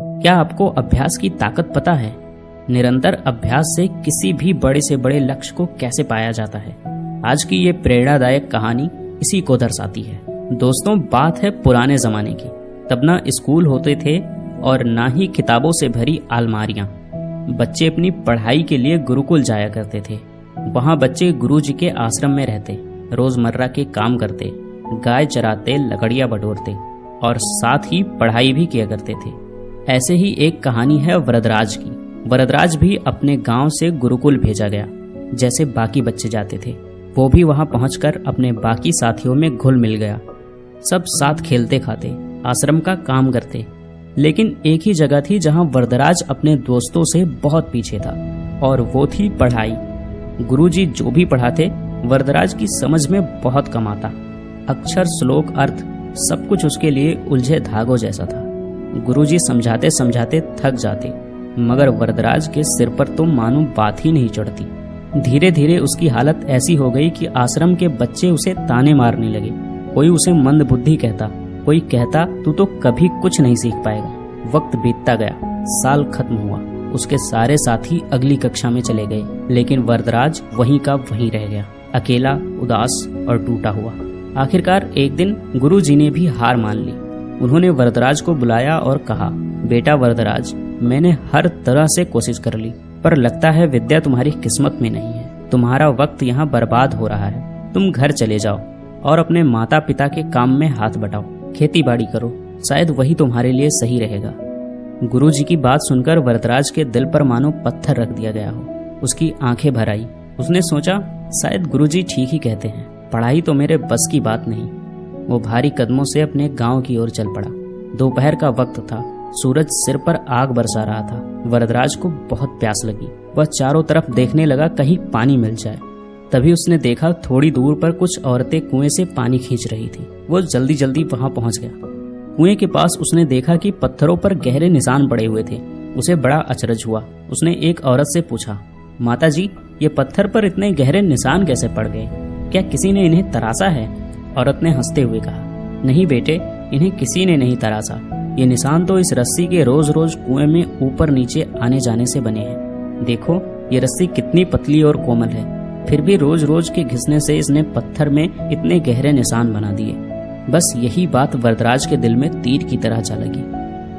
क्या आपको अभ्यास की ताकत पता है? निरंतर अभ्यास से किसी भी बड़े से बड़े लक्ष्य को कैसे पाया जाता है? आज की ये प्रेरणादायक कहानी इसी को दर्शाती है। दोस्तों, बात है पुराने जमाने की। तब ना स्कूल होते थे और ना ही किताबों से भरी अलमारियां। बच्चे अपनी पढ़ाई के लिए गुरुकुल जाया करते थे। वहाँ बच्चे गुरुजी के आश्रम में रहते, रोजमर्रा के काम करते, गाय चराते, लकड़ियां बटोरते और साथ ही पढ़ाई भी किया करते थे। ऐसे ही एक कहानी है वरदराज की। वरदराज भी अपने गांव से गुरुकुल भेजा गया, जैसे बाकी बच्चे जाते थे। वो भी वहां पहुंचकर अपने बाकी साथियों में घुल मिल गया। सब साथ खेलते खाते, आश्रम का काम करते। लेकिन एक ही जगह थी जहां वरदराज अपने दोस्तों से बहुत पीछे था, और वो थी पढ़ाई। गुरुजी जो भी पढ़ाते वरदराज की समझ में बहुत कम आता। अक्षर, श्लोक, अर्थ सब कुछ उसके लिए उलझे धागों जैसा था। गुरुजी समझाते समझाते थक जाते, मगर वरदराज के सिर पर तो मानो बात ही नहीं चढ़ती। धीरे धीरे उसकी हालत ऐसी हो गई कि आश्रम के बच्चे उसे ताने मारने लगे। कोई उसे मंद बुद्धि कहता, कोई कहता तू तो कभी कुछ नहीं सीख पाएगा। वक्त बीतता गया, साल खत्म हुआ। उसके सारे साथी अगली कक्षा में चले गए, लेकिन वरदराज वहीं का वहीं रह गया, अकेला, उदास और टूटा हुआ। आखिरकार एक दिन गुरुजी ने भी हार मान ली। उन्होंने वरदराज को बुलाया और कहा, बेटा वरदराज, मैंने हर तरह से कोशिश कर ली, पर लगता है विद्या तुम्हारी किस्मत में नहीं है। तुम्हारा वक्त यहाँ बर्बाद हो रहा है। तुम घर चले जाओ और अपने माता पिता के काम में हाथ बटाओ, खेती बाड़ी करो, शायद वही तुम्हारे लिए सही रहेगा। गुरुजी की बात सुनकर वरदराज के दिल पर मानो पत्थर रख दिया गया हो। उसकी आंखें भर आई। उसने सोचा, शायद गुरुजी ठीक ही कहते हैं, पढ़ाई तो मेरे बस की बात नहीं। वो भारी कदमों से अपने गांव की ओर चल पड़ा। दोपहर का वक्त था, सूरज सिर पर आग बरसा रहा था। वरदराज को बहुत प्यास लगी। वह चारों तरफ देखने लगा, कहीं पानी मिल जाए। तभी उसने देखा थोड़ी दूर पर कुछ औरतें कुएं से पानी खींच रही थी। वो जल्दी जल्दी वहां पहुंच गया। कुएं के पास उसने देखा कि पत्थरों पर गहरे निशान पड़े हुए थे। उसे बड़ा अचरज हुआ। उसने एक औरत से पूछा, माता जी, ये पत्थर पर इतने गहरे निशान कैसे पड़ गए? क्या किसी ने इन्हें तराशा है? औरत ने हंसते हुए कहा, नहीं बेटे, इन्हें किसी ने नहीं तराशा। ये निशान तो इस रस्सी के रोज रोज कुएं में ऊपर नीचे आने जाने से बने हैं। देखो ये रस्सी कितनी पतली और कोमल है, फिर भी रोज रोज के घिसने से इसने पत्थर में इतने गहरे निशान बना दिए। बस यही बात वरदराज के दिल में तीर की तरह जा लगी।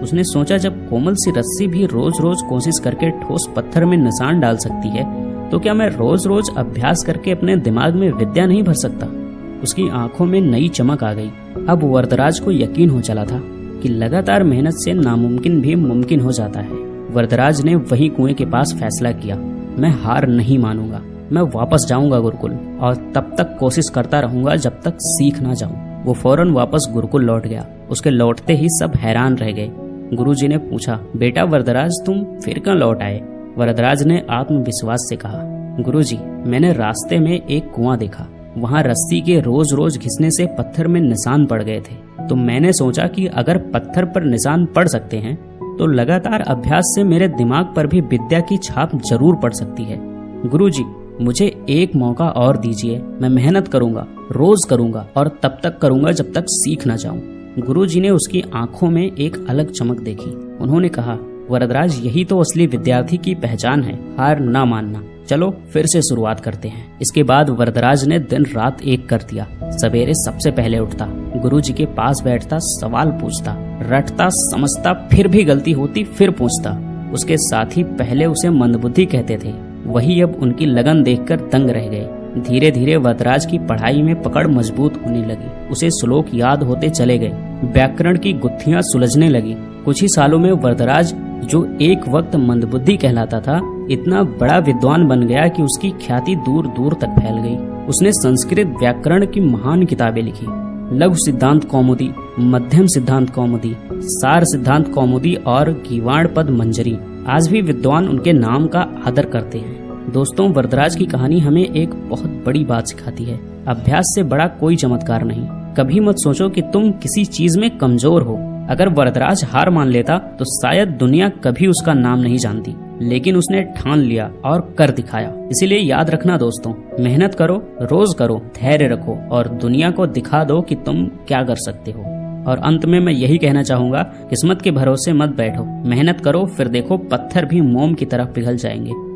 उसने सोचा, जब कोमल सी रस्सी भी रोज रोज कोशिश करके ठोस पत्थर में निशान डाल सकती है, तो क्या मैं रोज रोज अभ्यास करके अपने दिमाग में विद्या नहीं भर सकता? उसकी आंखों में नई चमक आ गई। अब वरदराज को यकीन हो चला था कि लगातार मेहनत से नामुमकिन भी मुमकिन हो जाता है। वरदराज ने वही कुएं के पास फैसला किया, मैं हार नहीं मानूंगा। मैं वापस जाऊंगा गुरुकुल और तब तक कोशिश करता रहूंगा जब तक सीख ना जाऊं। वो फौरन वापस गुरुकुल लौट गया। उसके लौटते ही सब हैरान रह गए। गुरुजी ने पूछा, बेटा वरदराज, तुम फिर क्यों लौट आए? वरदराज ने आत्मविश्वास से कहा, गुरुजी, मैंने रास्ते में एक कुआं देखा। वहाँ रस्सी के रोज रोज घिसने से पत्थर में निशान पड़ गए थे। तो मैंने सोचा कि अगर पत्थर पर निशान पड़ सकते हैं, तो लगातार अभ्यास से मेरे दिमाग पर भी विद्या की छाप जरूर पड़ सकती है। गुरुजी, मुझे एक मौका और दीजिए। मैं मेहनत करूंगा, रोज करूंगा और तब तक करूंगा जब तक सीख ना जाऊं। गुरुजी ने उसकी आंखों में एक अलग चमक देखी। उन्होंने कहा, वरदराज, यही तो असली विद्यार्थी की पहचान है, हार ना मानना। चलो फिर से शुरुआत करते हैं। इसके बाद वरदराज ने दिन रात एक कर दिया। सवेरे सबसे पहले उठता, गुरुजी के पास बैठता, सवाल पूछता, रटता, समझता, फिर भी गलती होती फिर पूछता। उसके साथी पहले उसे मंदबुद्धि कहते थे, वही अब उनकी लगन देखकर दंग रह गए। धीरे धीरे वरदराज की पढ़ाई में पकड़ मजबूत होने लगी। उसे श्लोक याद होते चले गए, व्याकरण की गुत्थियां सुलझने लगी। कुछ ही सालों में वरदराज, जो एक वक्त मंदबुद्धि कहलाता था, इतना बड़ा विद्वान बन गया कि उसकी ख्याति दूर दूर तक फैल गई। उसने संस्कृत व्याकरण की महान किताबें लिखी, लघु सिद्धांत कौमुदी, मध्यम सिद्धांत कौमुदी, सार सिद्धांत कौमुदी और गीवाण पद मंजरी। आज भी विद्वान उनके नाम का आदर करते हैं। दोस्तों, वरदराज की कहानी हमें एक बहुत बड़ी बात सिखाती है, अभ्यास से बड़ा कोई चमत्कार नहीं। कभी मत सोचो कि तुम किसी चीज में कमजोर हो। अगर वरदराज हार मान लेता तो शायद दुनिया कभी उसका नाम नहीं जानती, लेकिन उसने ठान लिया और कर दिखाया। इसीलिए याद रखना दोस्तों, मेहनत करो, रोज करो, धैर्य रखो और दुनिया को दिखा दो कि तुम क्या कर सकते हो। और अंत में मैं यही कहना चाहूंगा, किस्मत के भरोसे मत बैठो, मेहनत करो, फिर देखो पत्थर भी मोम की तरह पिघल जाएंगे।